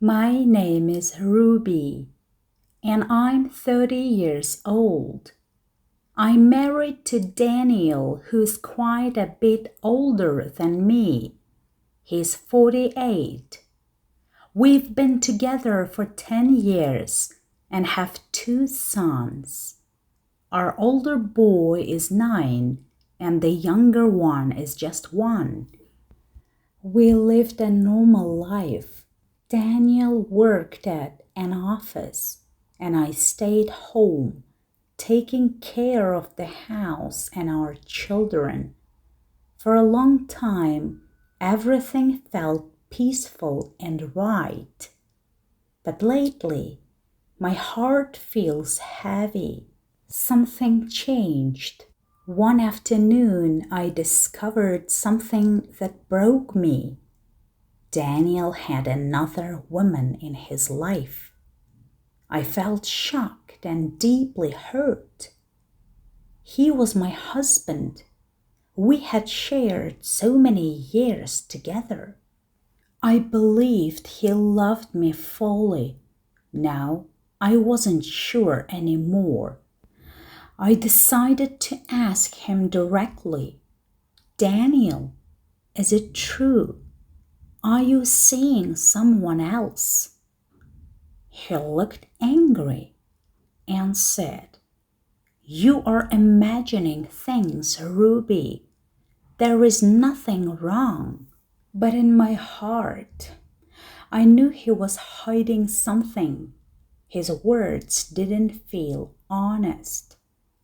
My name is Ruby, and I'm 30 years old. I'm married to Daniel, who's quite a bit older than me. He's 48. We've been together for 10 years and have 2 sons. Our older boy is 9 and the younger one is just 1. We lived a normal life. Daniel worked at an office and I stayed home, taking care of the house and our children. For a long time, everything felt peaceful and right. But lately, my heart feels heavy. Something changed. One afternoon, I discovered something that broke me. Daniel had another woman in his life. I felt shocked and deeply hurt. He was my husband. We had shared so many years together. I believed he loved me fully. Now I wasn't sure anymore. I decided to ask him directly, Daniel, is it true? Are you seeing someone else? He looked angry and said, You are imagining things, Ruby. There is nothing wrong. But in my heart, I knew he was hiding something. His words didn't feel honest.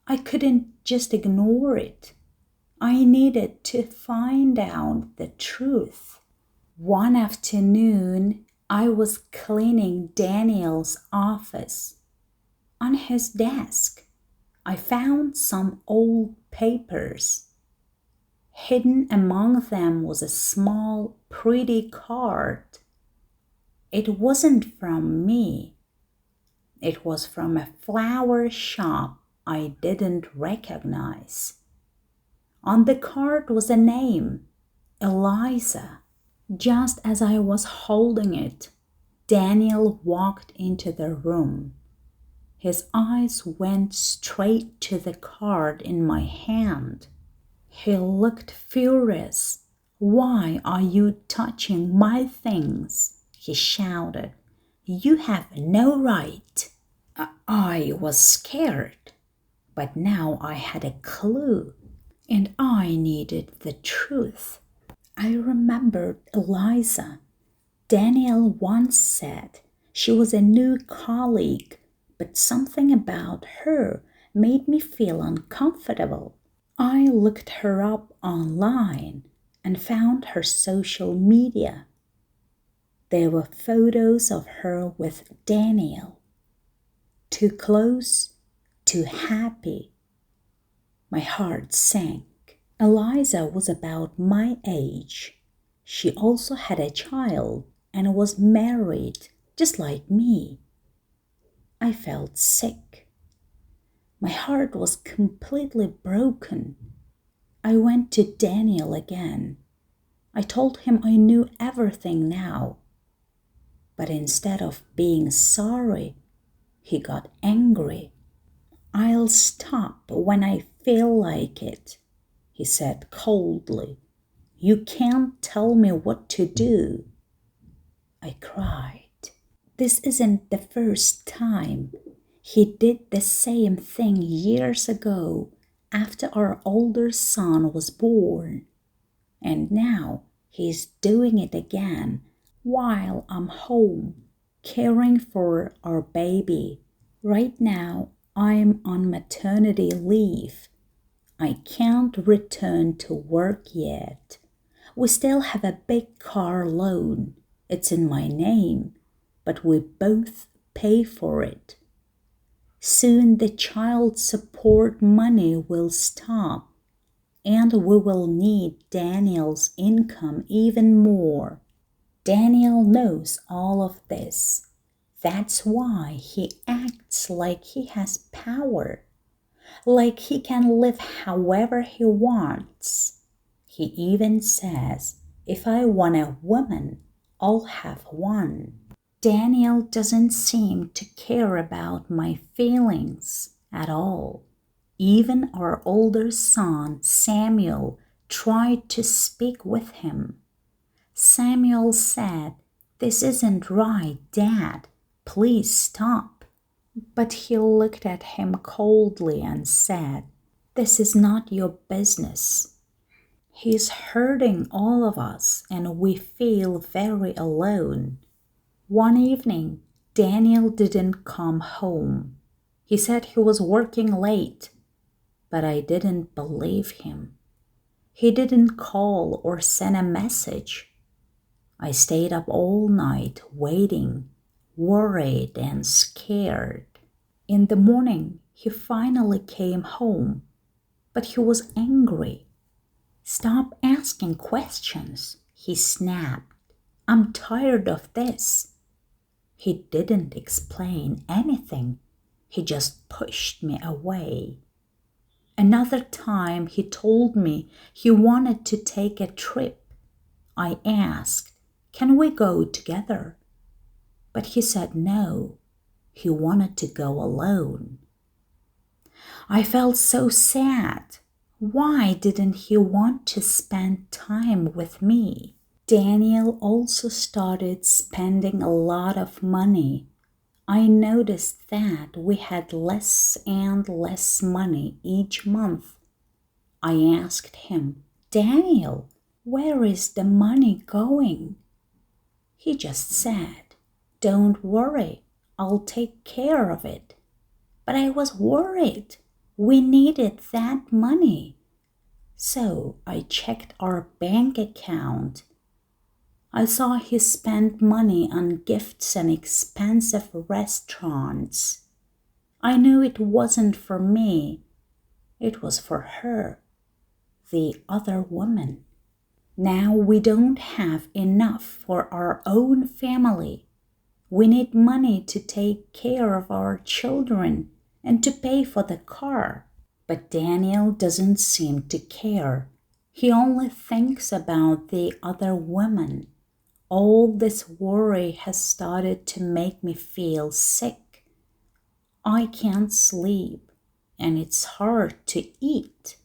I couldn't just ignore it. I needed to find out the truth. One afternoon, I was cleaning Daniel's office. On his desk, I found some old papers. Hidden among them was a small, pretty card. It wasn't from me. It was from a flower shop I didn't recognize. On the card was a name, Eliza. Just as I was holding it, Daniel walked into the room. His eyes went straight to the card in my hand. He looked furious. Why are you touching my things? He shouted. You have no right. I was scared, but now I had a clue, and I needed the truth. I remembered Eliza. Daniel once said she was a new colleague, but something about her made me feel uncomfortable. I looked her up online and found her social media. There were photos of her with Daniel. Too close, too happy. My heart sank. Eliza was about my age. She also had a child and was married, just like me. I felt sick. My heart was completely broken. I went to Daniel again. I told him I knew everything now. But instead of being sorry, he got angry. I'll stop when I feel like it, he said coldly. You can't tell me what to do. I cried. This isn't the first time. He did the same thing years ago after our older son was born. And now he's doing it again while I'm home caring for our baby. Right now, I'm on maternity leave. I can't return to work yet. We still have a big car loan. It's in my name, but we both pay for it. Soon the child support money will stop, and we will need Daniel's income even more. Daniel knows all of this. That's why he acts like he has power, like he can live however he wants. He even says, if I want a woman, I'll have one. Daniel doesn't seem to care about my feelings at all. Even our older son, Samuel, tried to speak with him. Samuel said, "This isn't right, Dad. Please stop." But he looked at him coldly and said, "This is not your business." He's hurting all of us, and we feel very alone. One evening, Daniel didn't come home. He said he was working late, but I didn't believe him. He didn't call or send a message. I stayed up all night waiting, worried and scared. In the morning, he finally came home, but he was angry. "Stop asking questions," he snapped. "I'm tired of this." He didn't explain anything. He just pushed me away. Another time he told me he wanted to take a trip. I asked, "Can we go together?" But he said no. He wanted to go alone. I felt so sad. Why didn't he want to spend time with me? Daniel also started spending a lot of money. I noticed that we had less and less money each month. I asked him, "Daniel, where is the money going?" He just said, "Don't worry, I'll take care of it." But I was worried. We needed that money. So I checked our bank account. I saw he spent money on gifts and expensive restaurants. I knew it wasn't for me. It was for her, the other woman. Now we don't have enough for our own family. We need money to take care of our children and to pay for the car. But Daniel doesn't seem to care. He only thinks about the other woman. All this worry has started to make me feel sick. I can't sleep, and it's hard to eat.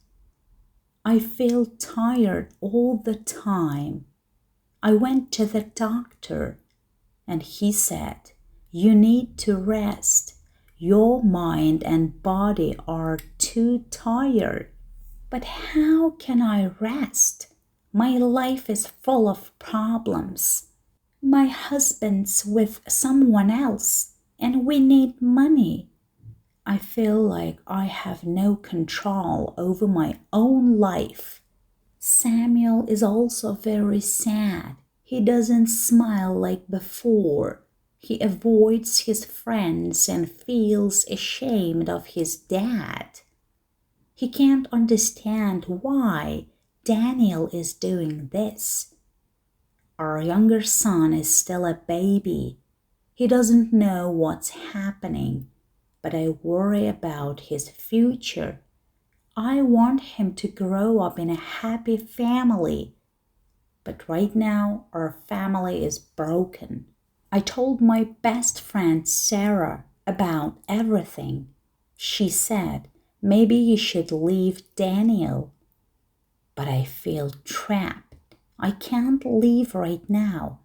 I feel tired all the time. I went to the doctor, and he said, "You need to rest. Your mind and body are too tired." But how can I rest? My life is full of problems. My husband's with someone else, and we need money. I feel like I have no control over my own life. Samuel is also very sad. He doesn't smile like before. He avoids his friends and feels ashamed of his dad. He can't understand why Daniel is doing this. Our younger son is still a baby. He doesn't know what's happening, but I worry about his future. I want him to grow up in a happy family. But right now, our family is broken. I told my best friend Sarah about everything. She said, "Maybe you should leave Daniel." But I feel trapped. I can't leave right now.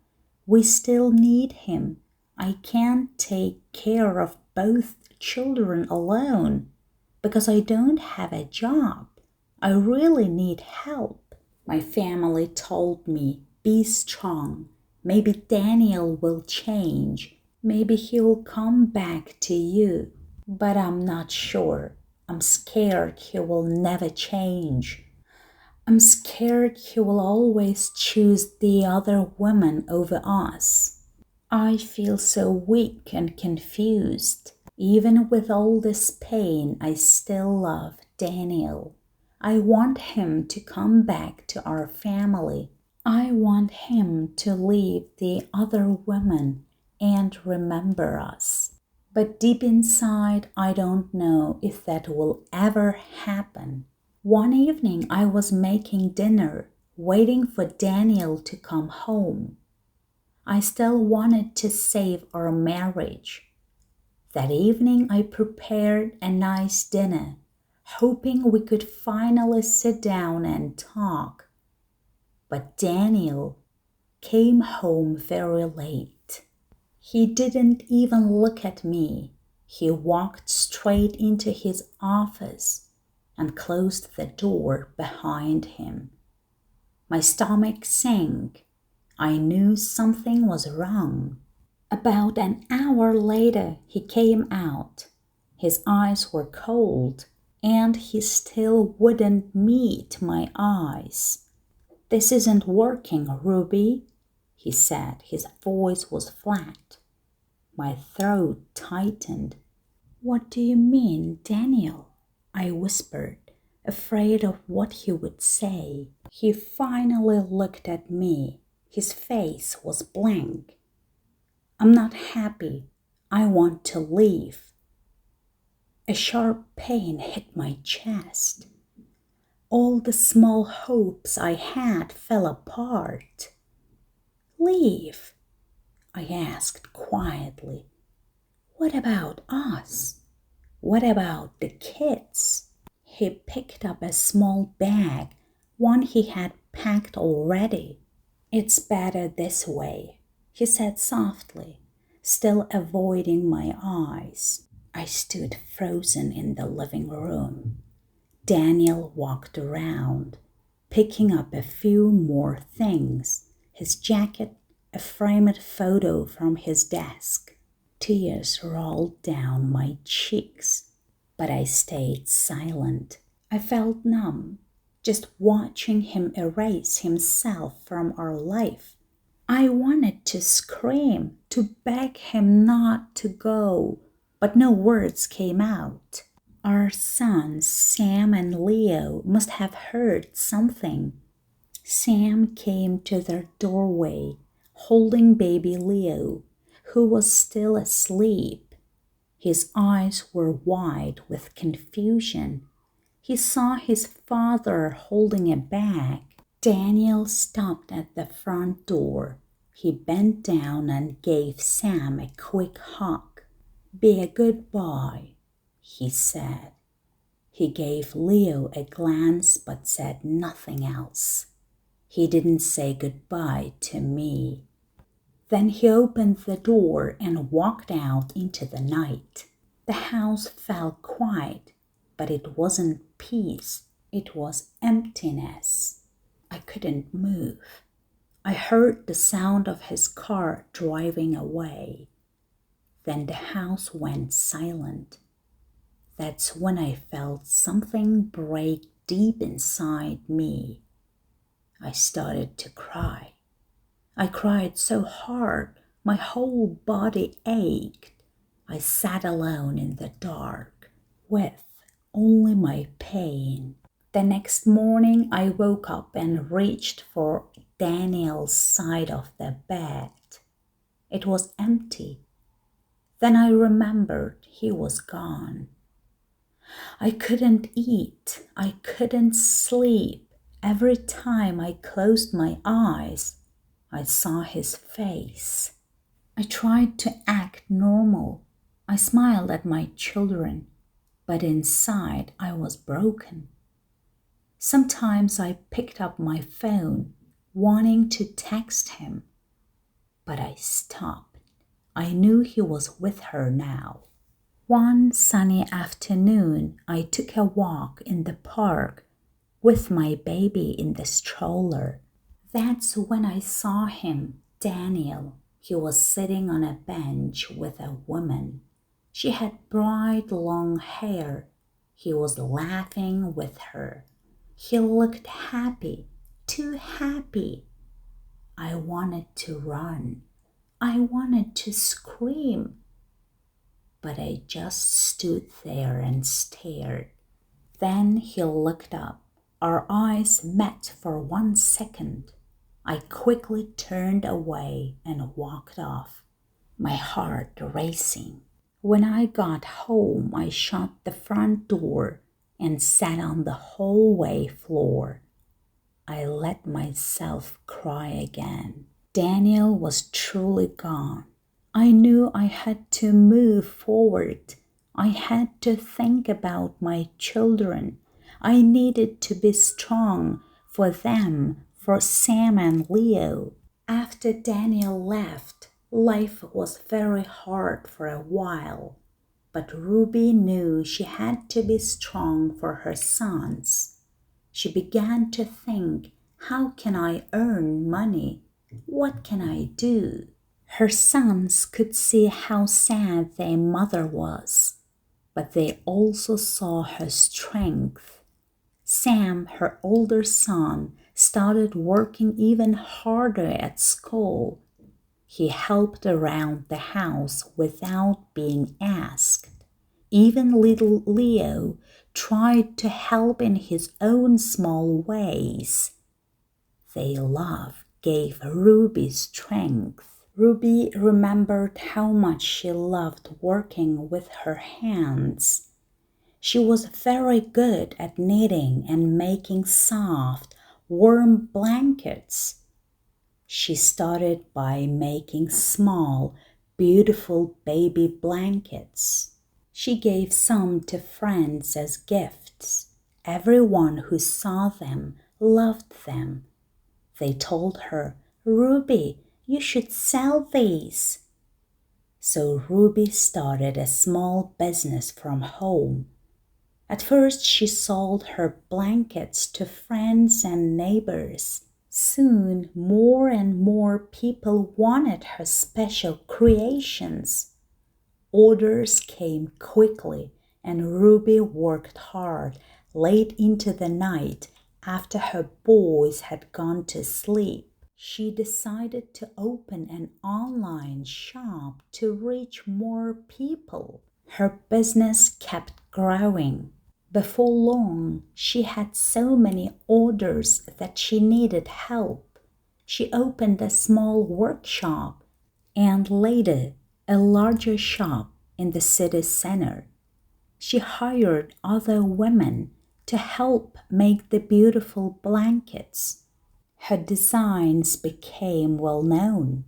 We still need him. I can't take care of both children alone because I don't have a job. I really need help. My family told me, "Be strong. Maybe Daniel will change. Maybe he'll come back to you." But I'm not sure. I'm scared he will never change. I'm scared he will always choose the other woman over us. I feel so weak and confused. Even with all this pain, I still love Daniel. I want him to come back to our family. I want him to leave the other women and remember us. But deep inside, I don't know if that will ever happen. One evening, I was making dinner, waiting for Daniel to come home. I still wanted to save our marriage. That evening, I prepared a nice dinner, hoping we could finally sit down and talk. But Daniel came home very late. He didn't even look at me. He walked straight into his office and closed the door behind him. My stomach sank. I knew something was wrong. About an hour later, he came out. His eyes were cold, and he still wouldn't meet my eyes. "This isn't working, Ruby," he said. His voice was flat. My throat tightened. "What do you mean, Daniel?" I whispered, afraid of what he would say. He finally looked at me. His face was blank. "I'm not happy. I want to leave." A sharp pain hit my chest. All the small hopes I had fell apart. "Leave?" I asked quietly. "What about us? What about the kids?" He picked up a small bag, one he had packed already. "It's better this way," he said softly, still avoiding my eyes. I stood frozen in the living room. Daniel walked around, picking up a few more things, his jacket, a framed photo from his desk. Tears rolled down my cheeks, but I stayed silent. I felt numb, just watching him erase himself from our life. I wanted to scream, to beg him not to go, but no words came out. Our sons, Sam and Leo, must have heard something. Sam came to their doorway, holding baby Leo, who was still asleep. His eyes were wide with confusion. He saw his father holding a bag. Daniel stopped at the front door. He bent down and gave Sam a quick hug. "Be a good boy," he said. He gave Leo a glance but said nothing else. He didn't say goodbye to me. Then he opened the door and walked out into the night. The house felt quiet, but it wasn't peace. It was emptiness. I couldn't move. I heard the sound of his car driving away. Then the house went silent. That's when I felt something break deep inside me. I started to cry. I cried so hard, my whole body ached. I sat alone in the dark, with only my pain. The next morning, I woke up and reached for Daniel's side of the bed. It was empty. Then I remembered he was gone. I couldn't eat. I couldn't sleep. Every time I closed my eyes, I saw his face. I tried to act normal. I smiled at my children, but inside I was broken. Sometimes I picked up my phone, wanting to text him, but I stopped. I knew he was with her now. One sunny afternoon, I took a walk in the park with my baby in the stroller. That's when I saw him, Daniel. He was sitting on a bench with a woman. She had bright long hair. He was laughing with her. He looked happy, too happy. I wanted to run. I wanted to scream. But I just stood there and stared. Then he looked up. Our eyes met for 1 second. I quickly turned away and walked off, my heart racing. When I got home, I shut the front door and sat on the hallway floor. I let myself cry again. Daniel was truly gone. I knew I had to move forward. I had to think about my children. I needed to be strong for them, for Sam and Leo. After Daniel left, life was very hard for a while. But Ruby knew she had to be strong for her sons. She began to think, how can I earn money? What can I do? Her sons could see how sad their mother was, but they also saw her strength. Sam, her older son, started working even harder at school. He helped around the house without being asked. Even little Leo tried to help in his own small ways. Their love gave Ruby strength. Ruby remembered how much she loved working with her hands. She was very good at knitting and making soft, warm blankets. She started by making small, beautiful baby blankets. She gave some to friends as gifts. Everyone who saw them loved them. They told her, "Ruby, you should sell these." So Ruby started a small business from home. At first, she sold her blankets to friends and neighbors. Soon, more and more people wanted her special creations. Orders came quickly, and Ruby worked hard late into the night after her boys had gone to sleep. She decided to open an online shop to reach more people. Her business kept growing. Before long, she had so many orders that she needed help. She opened a small workshop and later a larger shop in the city center. She hired other women to help make the beautiful blankets. Her designs became well known.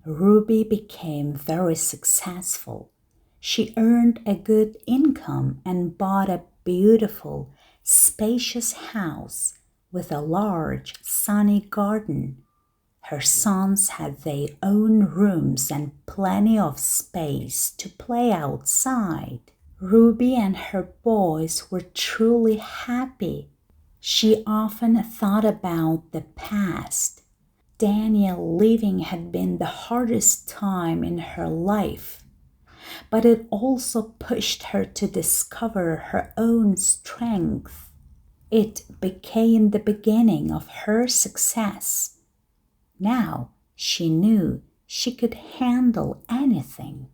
Ruby became very successful. She earned a good income and bought a beautiful, spacious house with a large, sunny garden. Her sons had their own rooms and plenty of space to play outside. Ruby and her boys were truly happy. She often thought about the past. Daniel leaving had been the hardest time in her life, but it also pushed her to discover her own strength. It became the beginning of her success. Now she knew she could handle anything.